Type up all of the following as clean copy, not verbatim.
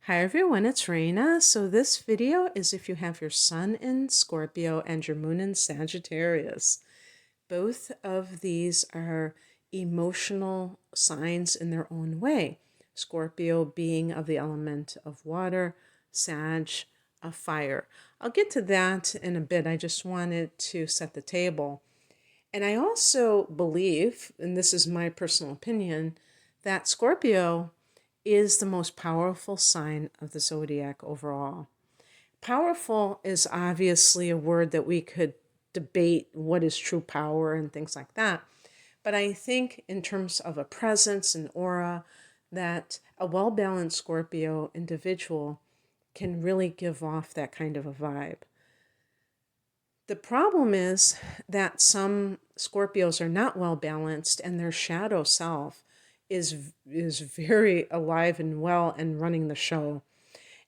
Hi everyone, it's Raina. So this video is if you have your sun in Scorpio and your moon in Sagittarius. Both of these are emotional signs in their own way. Scorpio being of the element of water, Sag of fire. I'll get to that in a bit. I just wanted to set the table. And I also believe, and this is my personal opinion, that Scorpio is the most powerful sign of the zodiac overall. Powerful is obviously a word that we could debate what is true power and things like that. But I think in terms of a presence and aura, that a well-balanced Scorpio individual can really give off that kind of a vibe. The problem is that some Scorpios are not well balanced and their shadow self is very alive and well and running the show.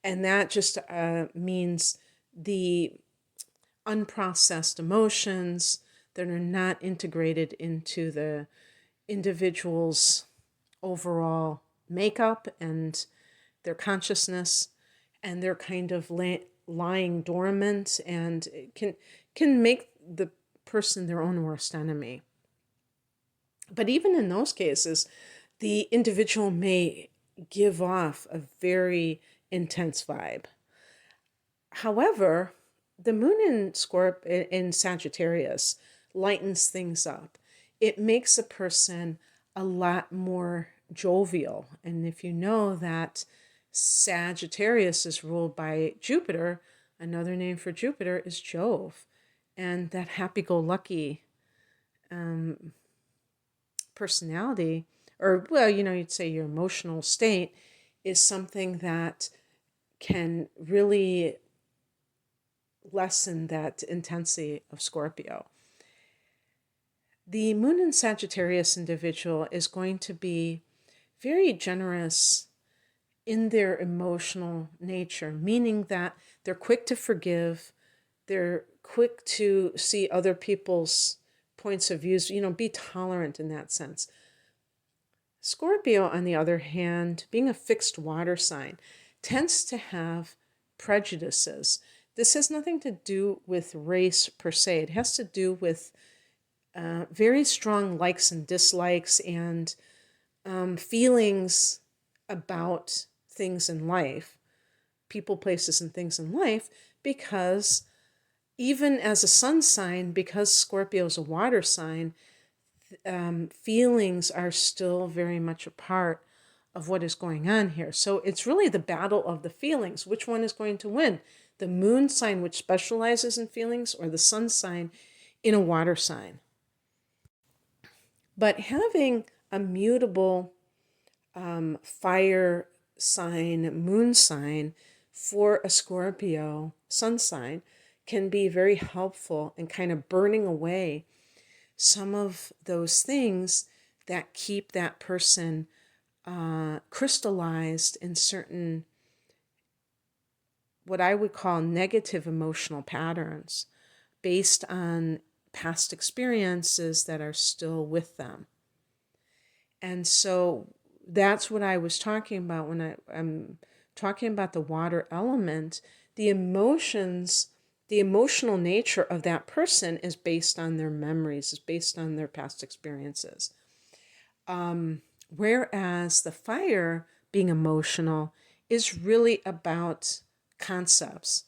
And that just means the unprocessed emotions that are not integrated into the individual's overall makeup and their consciousness, and they're kind of lying dormant and can make the person their own worst enemy. But even in those cases, the individual may give off a very intense vibe. However, the moon in Sagittarius lightens things up. It makes a person a lot more jovial. And if you know that Sagittarius is ruled by Jupiter, another name for Jupiter is Jove. And that happy-go-lucky personality, or, well, you'd say your emotional state, is something that can really lessen that intensity of Scorpio. The moon in Sagittarius individual is going to be very generous in their emotional nature, meaning that they're quick to forgive, they're quick to see other people's points of views, be tolerant in that sense. Scorpio, on the other hand, being a fixed water sign, tends to have prejudices. This has nothing to do with race per se. It has to do with very strong likes and dislikes and feelings about things in life, people, places, and things in life, because even as a sun sign, because Scorpio is a water sign, feelings are still very much a part of what is going on here. So it's really the battle of the feelings. Which one is going to win? The moon sign, which specializes in feelings, or the sun sign in a water sign? But having a mutable fire sign, moon sign for a Scorpio sun sign can be very helpful in kind of burning away some of those things that keep that person crystallized in certain, what I would call negative emotional patterns based on past experiences that are still with them. And so that's what I was talking about when I'm talking about the water element. The emotions, the emotional nature of that person is based on their memories, is based on their past experiences. Whereas the fire, being emotional, is really about concepts.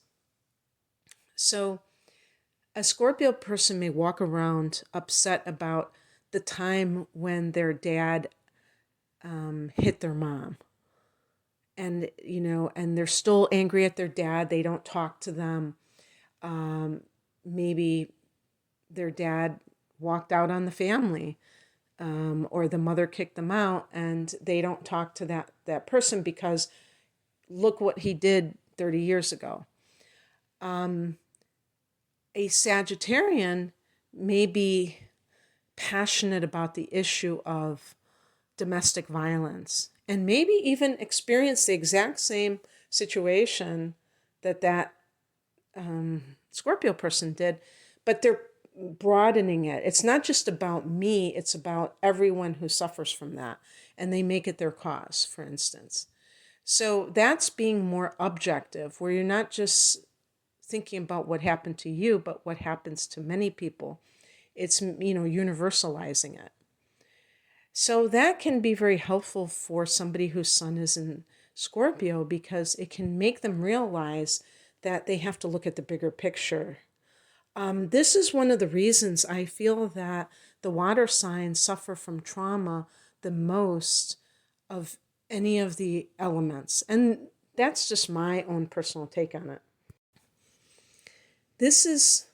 So a Scorpio person may walk around upset about the time when their dad hit their mom. And, and they're still angry at their dad. They don't talk to them. Maybe their dad walked out on the family, or the mother kicked them out, and they don't talk to that person because look what he did 30 years ago. A Sagittarian may be passionate about the issue of domestic violence and maybe even experience the exact same situation that Scorpio person did, but they're broadening it. It's not just about me, it's about everyone who suffers from that, and they make it their cause, for instance. So that's being more objective, where you're not just thinking about what happened to you, but what happens to many people. It's, universalizing it. So that can be very helpful for somebody whose sun is in Scorpio, because it can make them realize that they have to look at the bigger picture. This is one of the reasons I feel that the water signs suffer from trauma the most of any of the elements. And that's just my own personal take on it. This is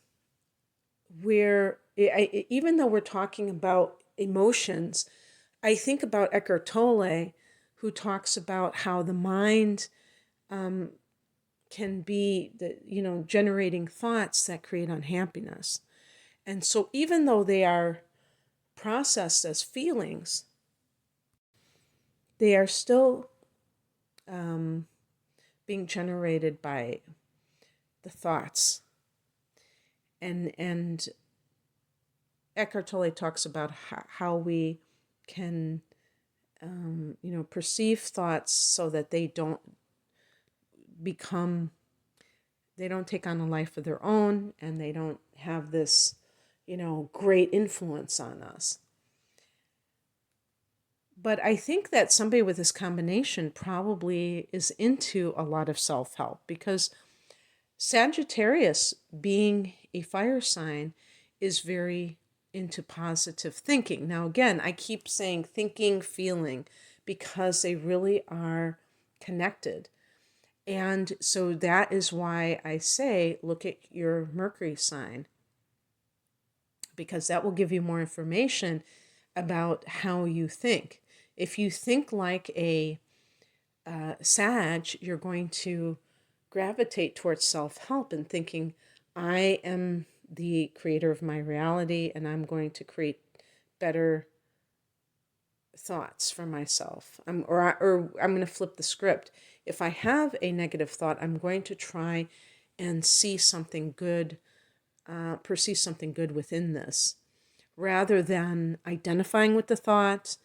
where, even though we're talking about emotions, I think about Eckhart Tolle, who talks about how the mind can be generating thoughts that create unhappiness. And so even though they are processed as feelings, they are still being generated by the thoughts. And Eckhart Tolle talks about how we can perceive thoughts so that they don't take on a life of their own, and they don't have this great influence on us. But I think that somebody with this combination probably is into a lot of self-help, because Sagittarius, being a fire sign, is very into positive thinking. Now, again, I keep saying thinking, feeling, because they really are connected. And so that is why I say look at your Mercury sign, because that will give you more information about how you think. If you think like a Sag, you're going to gravitate towards self-help and thinking, I am the creator of my reality, and I'm going to create better thoughts for myself. Or I'm going to flip the script. If I have a negative thought, I'm going to try and see something good, perceive something good within this, rather than identifying with the thought,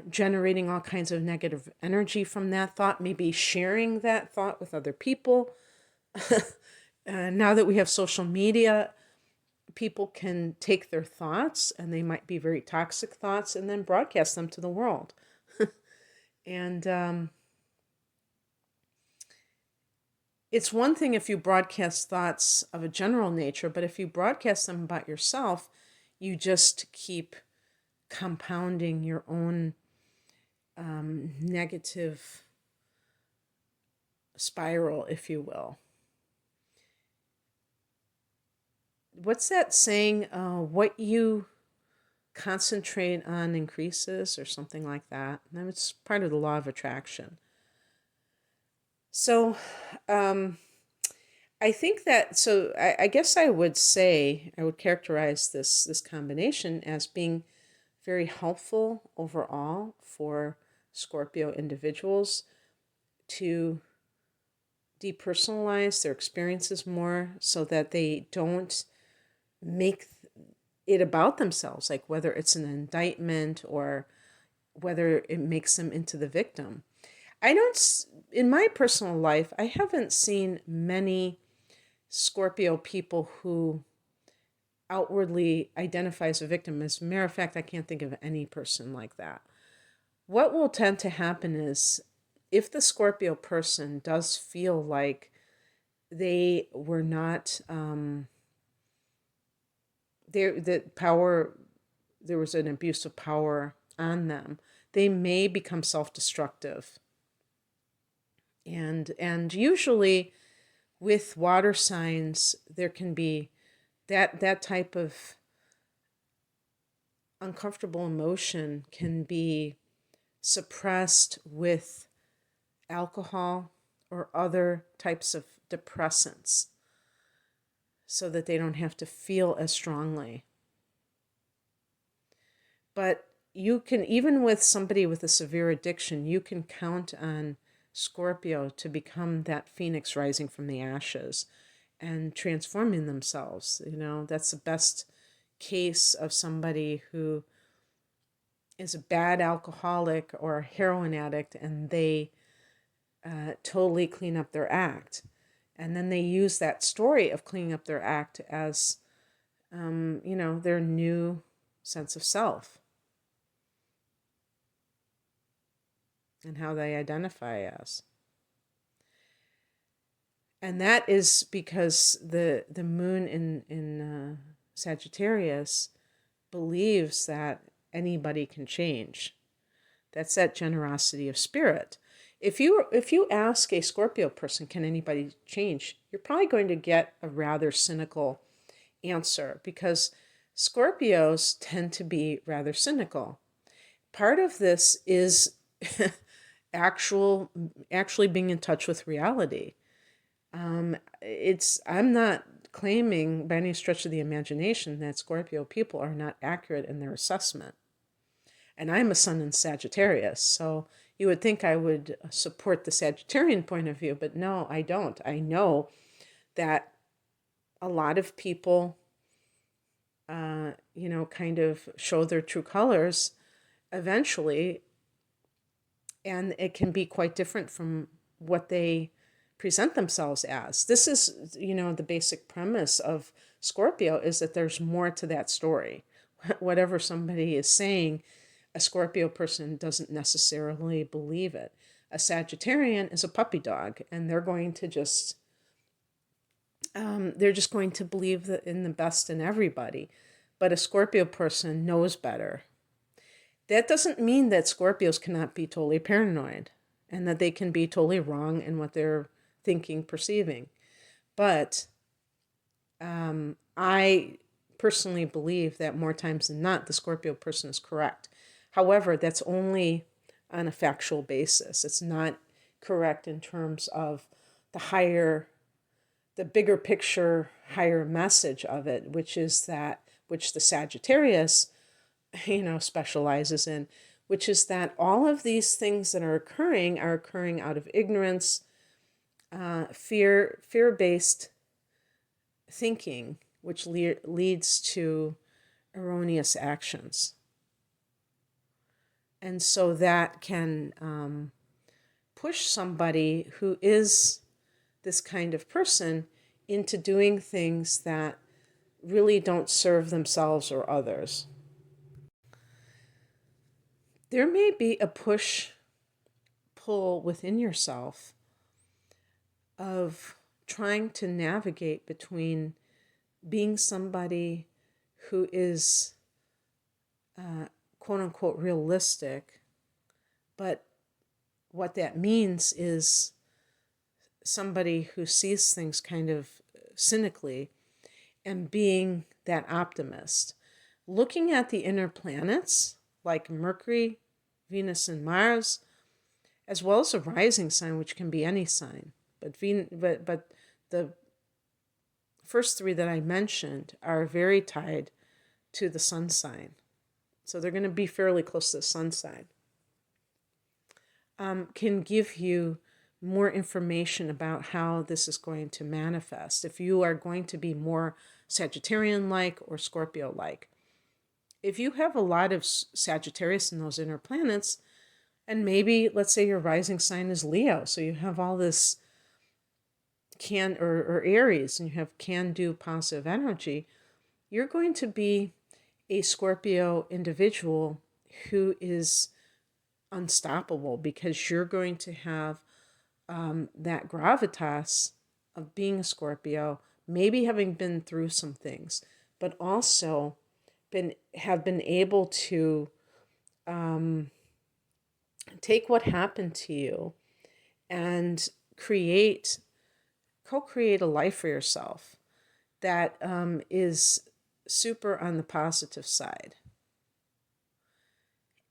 generating all kinds of negative energy from that thought, maybe sharing that thought with other people. Now that we have social media, people can take their thoughts, and they might be very toxic thoughts, and then broadcast them to the world. And it's one thing if you broadcast thoughts of a general nature, but if you broadcast them about yourself, you just keep compounding your own negative spiral, if you will. What's that saying? What you concentrate on increases, or something like that. And it's part of the law of attraction. So I think that, so I guess I would characterize this combination as being very helpful overall for Scorpio individuals to depersonalize their experiences more, so that they don't make it about themselves, like whether it's an indictment or whether it makes them into the victim. In my personal life, I haven't seen many Scorpio people who outwardly identify as a victim. As a matter of fact, I can't think of any person like that. What will tend to happen is, if the Scorpio person does feel like they were not, there was an abuse of power on them, they may become self-destructive. And usually with water signs, there can be that type of uncomfortable emotion can be suppressed with alcohol or other types of depressants, so that they don't have to feel as strongly. But you can, even with somebody with a severe addiction, you can count on Scorpio to become that phoenix rising from the ashes and transforming themselves. That's the best case of somebody who is a bad alcoholic or a heroin addict, and they totally clean up their act. And then they use that story of cleaning up their act as, their new sense of self and how they identify as. And that is because the moon in Sagittarius believes that anybody can change. That's that generosity of spirit. If you ask a Scorpio person, can anybody change? You're probably going to get a rather cynical answer, because Scorpios tend to be rather cynical. Part of this is actually being in touch with reality. I'm not claiming by any stretch of the imagination that Scorpio people are not accurate in their assessment. And I'm a sun in Sagittarius, so you would think I would support the Sagittarian point of view, but no, I don't. I know that a lot of people, kind of show their true colors eventually, and it can be quite different from what they present themselves as. This is, the basic premise of Scorpio, is that there's more to that story. Whatever somebody is saying, a Scorpio person doesn't necessarily believe it. A Sagittarian is a puppy dog, and they're going to just, they're just going to believe in the best in everybody. But a Scorpio person knows better. That doesn't mean that Scorpios cannot be totally paranoid and that they can be totally wrong in what they're thinking, perceiving. But I personally believe that more times than not, the Scorpio person is correct. However, that's only on a factual basis. It's not correct in terms of the bigger picture, higher message of it, which the Sagittarius, specializes in, which is that all of these things that are occurring out of ignorance, fear-based thinking, which leads to erroneous actions. And so that can push somebody who is this kind of person into doing things that really don't serve themselves or others. There may be a push-pull within yourself of trying to navigate between being somebody who is quote unquote realistic, but what that means is somebody who sees things kind of cynically, and being that optimist. Looking at the inner planets like Mercury, Venus, and Mars, as well as a rising sign, which can be any sign. But the first three that I mentioned are very tied to the sun sign. So they're going to be fairly close to the sun sign. Can give you more information about how this is going to manifest. If you are going to be more Sagittarian-like or Scorpio-like. If you have a lot of Sagittarius in those inner planets, and maybe, let's say your rising sign is Leo, so you have all this or Aries, and you have can-do positive energy, you're going to be a Scorpio individual who is unstoppable, because you're going to have that gravitas of being a Scorpio, maybe having been through some things, but also have been able to take what happened to you and co-create a life for yourself that is super on the positive side.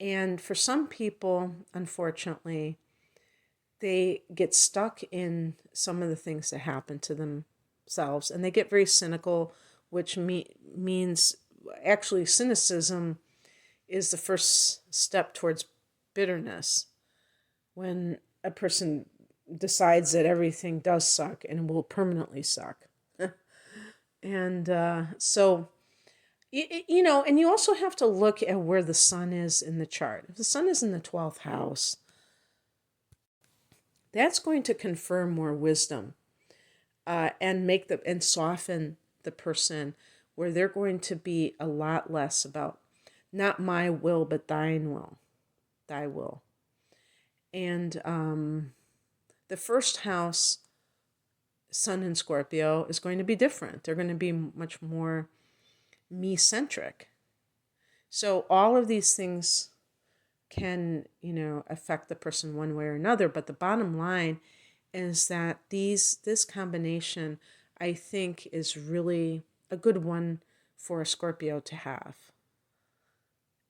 And for some people, unfortunately, they get stuck in some of the things that happen to themselves, and they get very cynical, which means actually cynicism is the first step towards bitterness. When a person decides that everything does suck and will permanently suck. And so, and you also have to look at where the sun is in the chart. If the sun is in the 12th house, that's going to confer more wisdom, and soften the person, where they're going to be a lot less about not my will but thy will. And the first house, Sun in Scorpio, is going to be different. They're going to be much more me-centric. So all of these things can, affect the person one way or another. But the bottom line is that this combination, I think, is really a good one for a Scorpio to have.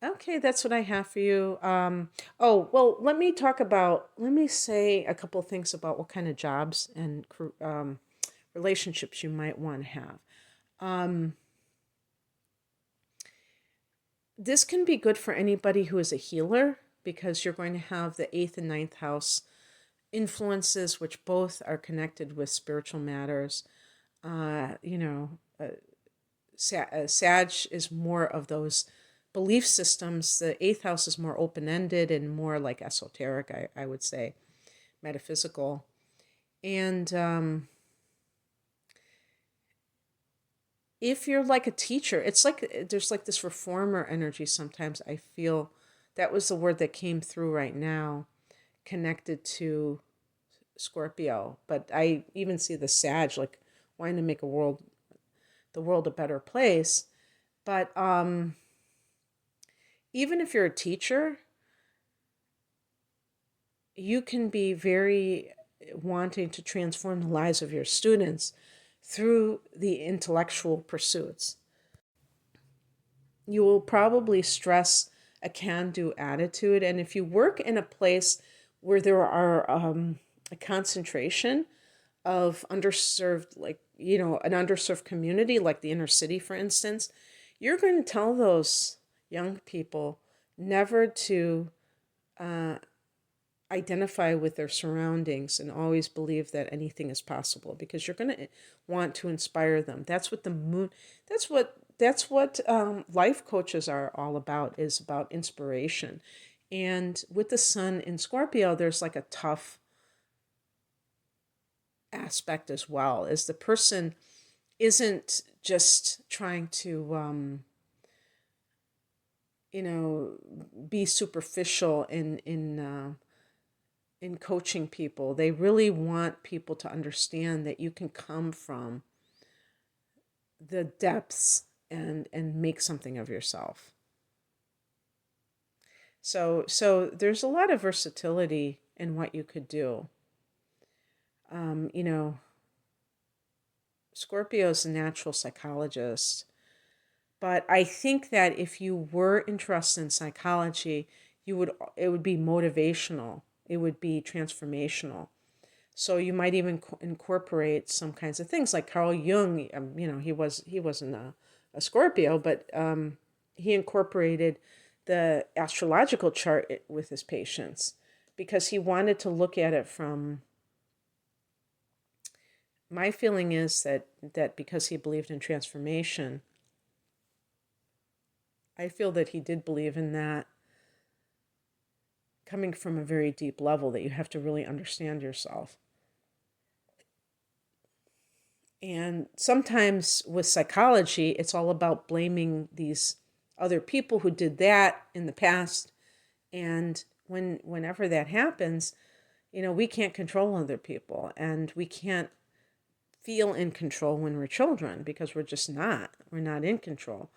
Okay, that's what I have for you. Oh, well, let me say a couple of things about what kind of jobs and relationships you might want to have. This can be good for anybody who is a healer, because you're going to have the 8th and 9th house influences, which both are connected with spiritual matters. Sag is more of those belief systems. The 8th house is more open-ended and more like esoteric, I would say, metaphysical. And if you're like a teacher, it's like there's like this reformer energy sometimes. I feel that was the word that came through right now, connected to Scorpio. But I even see the Sag like wanting to make the world a better place. But even if you're a teacher, you can be very wanting to transform the lives of your students through the intellectual pursuits. You will probably stress a can-do attitude. And if you work in a place where there are a concentration of underserved, like, an underserved community, like the inner city, for instance, you're going to tell those young people never to identify with their surroundings and always believe that anything is possible, because you're going to want to inspire them. That's what the moon, that's what life coaches are all about, is about inspiration. And with the sun in Scorpio, there's like a tough aspect as well, as the person isn't just trying to be superficial in coaching people. They really want people to understand that you can come from the depths and make something of yourself. So there's a lot of versatility in what you could do. Scorpio's a natural psychologist, but I think that if you were interested in psychology, it would be motivational. It would be transformational. So you might even incorporate some kinds of things, like Carl Jung. He wasn't a Scorpio, but he incorporated the astrological chart with his patients, because he wanted to look at it from. My feeling is that because he believed in transformation, I feel that he did believe in that coming from a very deep level, that you have to really understand yourself. And sometimes with psychology, it's all about blaming these other people who did that in the past. And whenever that happens, we can't control other people, and we can't feel in control when we're children, because we're not in control.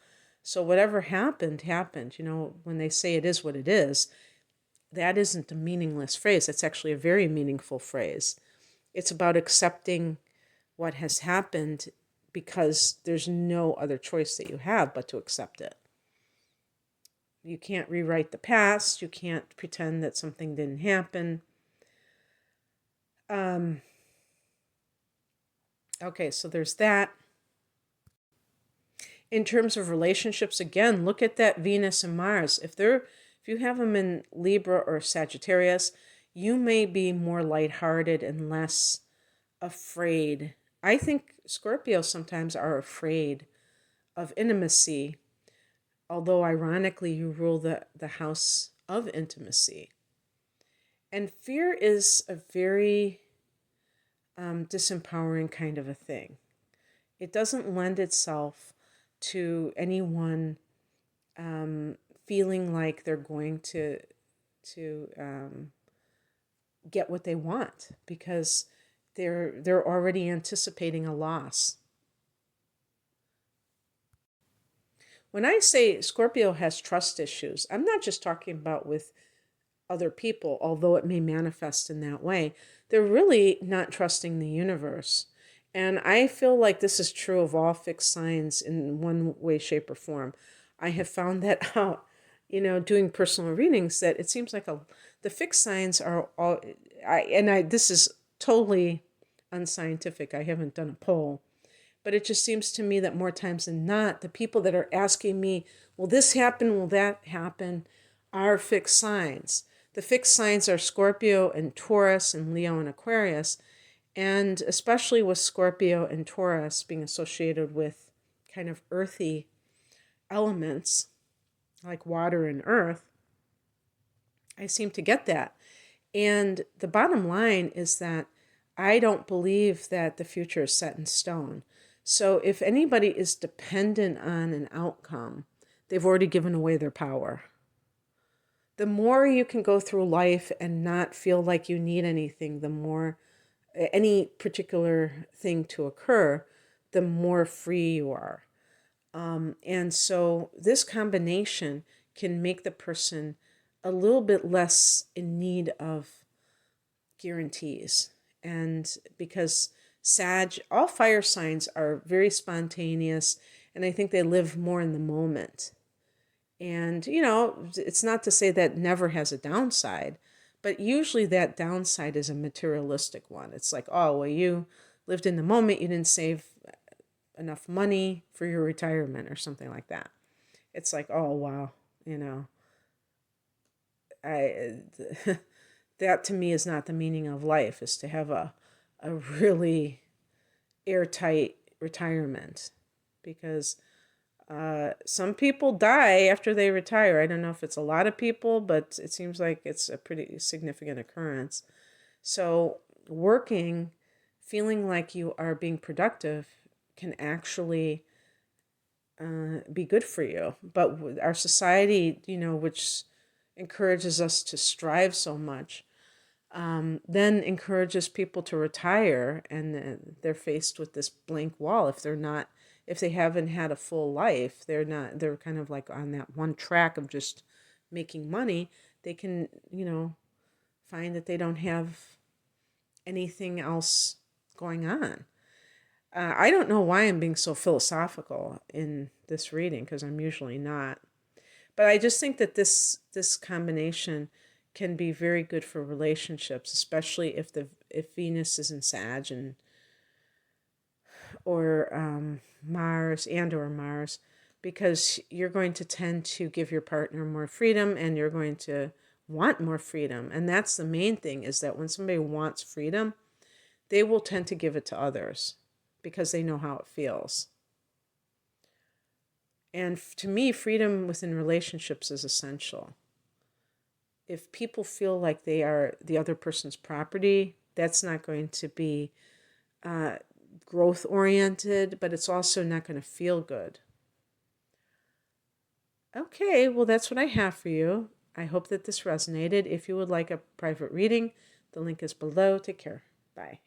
So whatever happened. When they say it is what it is, that isn't a meaningless phrase. It's actually a very meaningful phrase. It's about accepting what has happened, because there's no other choice that you have but to accept it. You can't rewrite the past. You can't pretend that something didn't happen. Okay, so there's that. In terms of relationships, again, look at that Venus and Mars. If you have them in Libra or Sagittarius, you may be more lighthearted and less afraid. I think Scorpios sometimes are afraid of intimacy, although ironically you rule the house of intimacy. And fear is a very disempowering kind of a thing. It doesn't lend itself to anyone feeling like they're going to get what they want, because they're already anticipating a loss. When I say Scorpio has trust issues, I'm not just talking about with other people, although it may manifest in that way. They're really not trusting the universe. And I feel like this is true of all fixed signs in one way, shape, or form. I have found that out, doing personal readings, that it seems like the fixed signs are all, this is totally unscientific. I haven't done a poll, but it just seems to me that more times than not, the people that are asking me, will this happen, will that happen, are fixed signs. The fixed signs are Scorpio and Taurus and Leo and Aquarius. And especially with Scorpio and Taurus being associated with kind of earthy elements like water and earth, I seem to get that. And the bottom line is that I don't believe that the future is set in stone. So if anybody is dependent on an outcome, they've already given away their power. The more you can go through life and not feel like you need anything, the more any particular thing to occur, the more free you are. And so this combination can make the person a little bit less in need of guarantees. And because all fire signs are very spontaneous, and I think they live more in the moment. And, it's not to say that never has a downside, but usually that downside is a materialistic one. It's like, oh, well, you lived in the moment, you didn't save enough money for your retirement or something like that. It's like, oh, wow, I that to me is not the meaning of life, is to have a really airtight retirement, because some people die after they retire. I don't know if it's a lot of people, but it seems like it's a pretty significant occurrence. So working, feeling like you are being productive, can actually be good for you. But our society, which encourages us to strive so much, then encourages people to retire, and they're faced with this blank wall. If they haven't had a full life, they're kind of like on that one track of just making money. They can, find that they don't have anything else going on. I don't know why I'm being so philosophical in this reading, because I'm usually not. But I just think that this combination can be very good for relationships, especially if Venus is in Sag or Mars, because you're going to tend to give your partner more freedom, and you're going to want more freedom. And that's the main thing, is that when somebody wants freedom, they will tend to give it to others because they know how it feels. And to me, freedom within relationships is essential. If people feel like they are the other person's property, that's not going to be growth oriented, but it's also not going to feel good. Okay, well, that's what I have for you. I hope that this resonated. If you would like a private reading, the link is below. Take care. Bye.